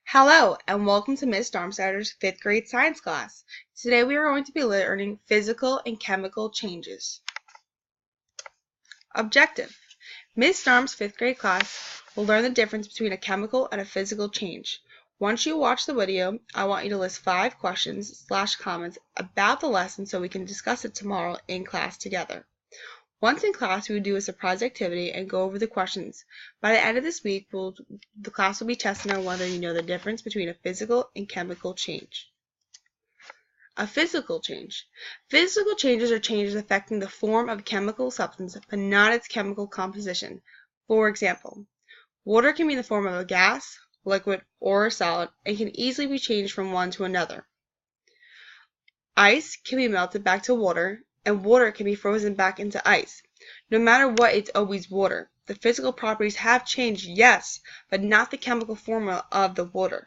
Hello, and welcome to Miss Darmstadter's 5th grade science class. Today we are going to be learning physical and chemical changes. Objective. Miss Darm's 5th grade class will learn the difference between a chemical and a physical change. Once you watch the video, I want you to list 5 questions/comments about the lesson so we can discuss it tomorrow in class together. Once in class, we will do a surprise activity and go over the questions. By the end of this week, the class will be testing on whether you know the difference between a physical and chemical change. A physical change. Physical changes are changes affecting the form of a chemical substance, but not its chemical composition. For example, water can be in the form of a gas, liquid, or a solid, and can easily be changed from one to another. Ice can be melted back to water, and water can be frozen back into ice. No matter what, it's always water. The physical properties have changed, yes, but not the chemical formula of the water.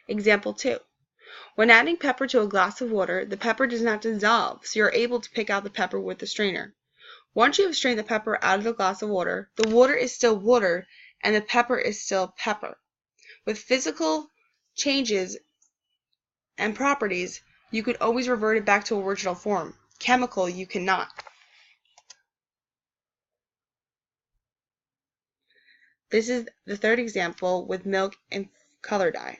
Example 2. When adding pepper to a glass of water, the pepper does not dissolve, so you're able to pick out the pepper with the strainer. Once you have strained the pepper out of the glass of water, the water is still water, and the pepper is still pepper. With physical changes and properties, you could always revert it back to original form. Chemical, you cannot. This is the third example with milk and color dye.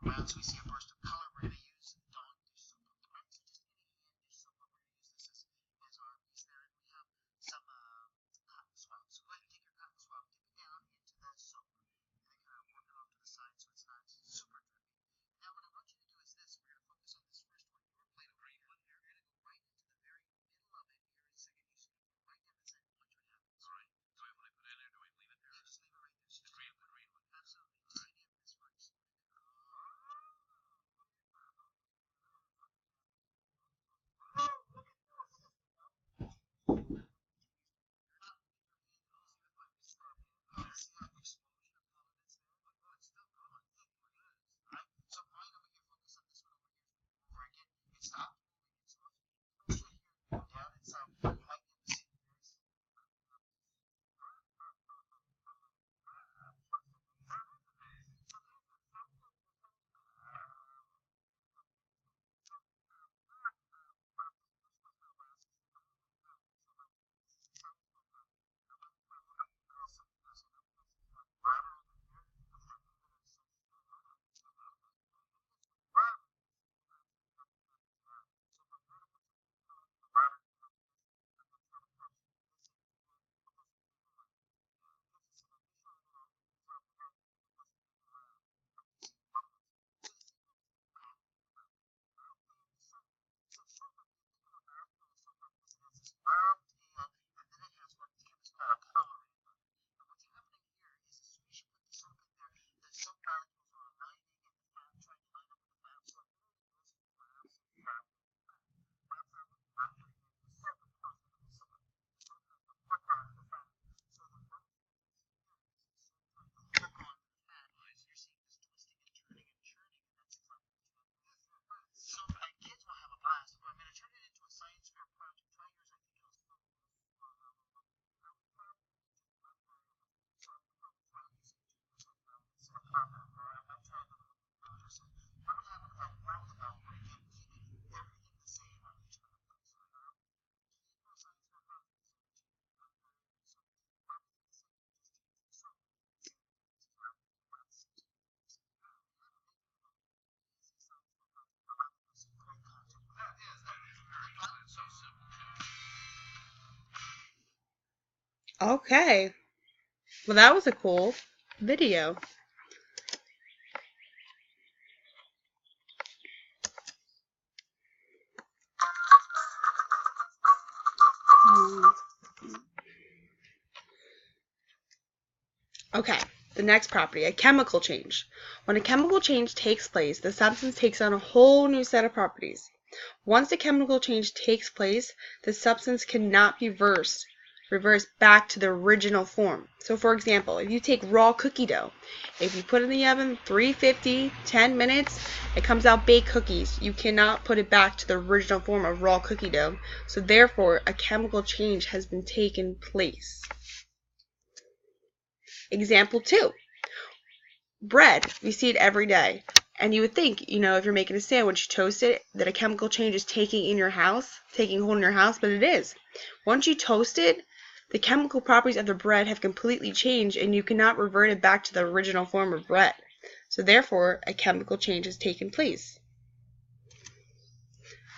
So we see a burst of color. We're going to use Dawn dish soap. So just any hand dish soap. We're going to use this as our base there. And we have some cotton swab. So go ahead and take your cotton swab, dip it down into the soap, and then kind of work it off to the side so it's not super drippy. Now what I want you to do is this. We're going to focus on this first one, your plate of green one. You're going to go right into the very middle of it. You're in second use. You're going to put it right down the center. Watch what happens. All right. So when I put it in there, do I leave it there? Yeah, just leave it right there. Just green one. Absolutely. All right. Yeah, this works. Okay. Well, that was a cool video. Okay, the next property, a chemical change. When a chemical change takes place, the substance takes on a whole new set of properties. Once the chemical change takes place, the substance cannot be reversed back to the original form. So for example, if you take raw cookie dough, if you put it in the oven 350, 10 minutes, it comes out baked cookies. You cannot put it back to the original form of raw cookie dough. So therefore, a chemical change has been taken place. Example 2. Bread. We see it every day. And you would think, if you're making a sandwich, you toast it, that a chemical change is taking hold in your house, but it is. Once you toast it, the chemical properties of the bread have completely changed, and you cannot revert it back to the original form of bread. So therefore, a chemical change has taken place.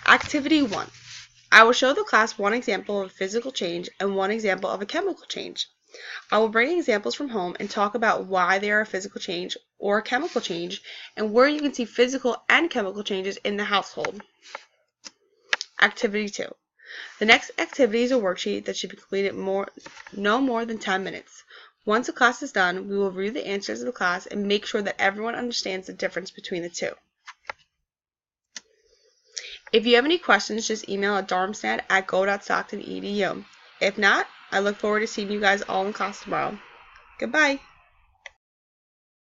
Activity 1. I will show the class one example of a physical change and one example of a chemical change. I will bring examples from home and talk about why they are a physical change or a chemical change and where you can see physical and chemical changes in the household. Activity 2. The next activity is a worksheet that should be completed no more than 10 minutes. Once the class is done, we will review the answers of the class and make sure that everyone understands the difference between the two. If you have any questions, just email at darmstadt@go.stockton.edu. If not, I look forward to seeing you guys all in class tomorrow. Goodbye.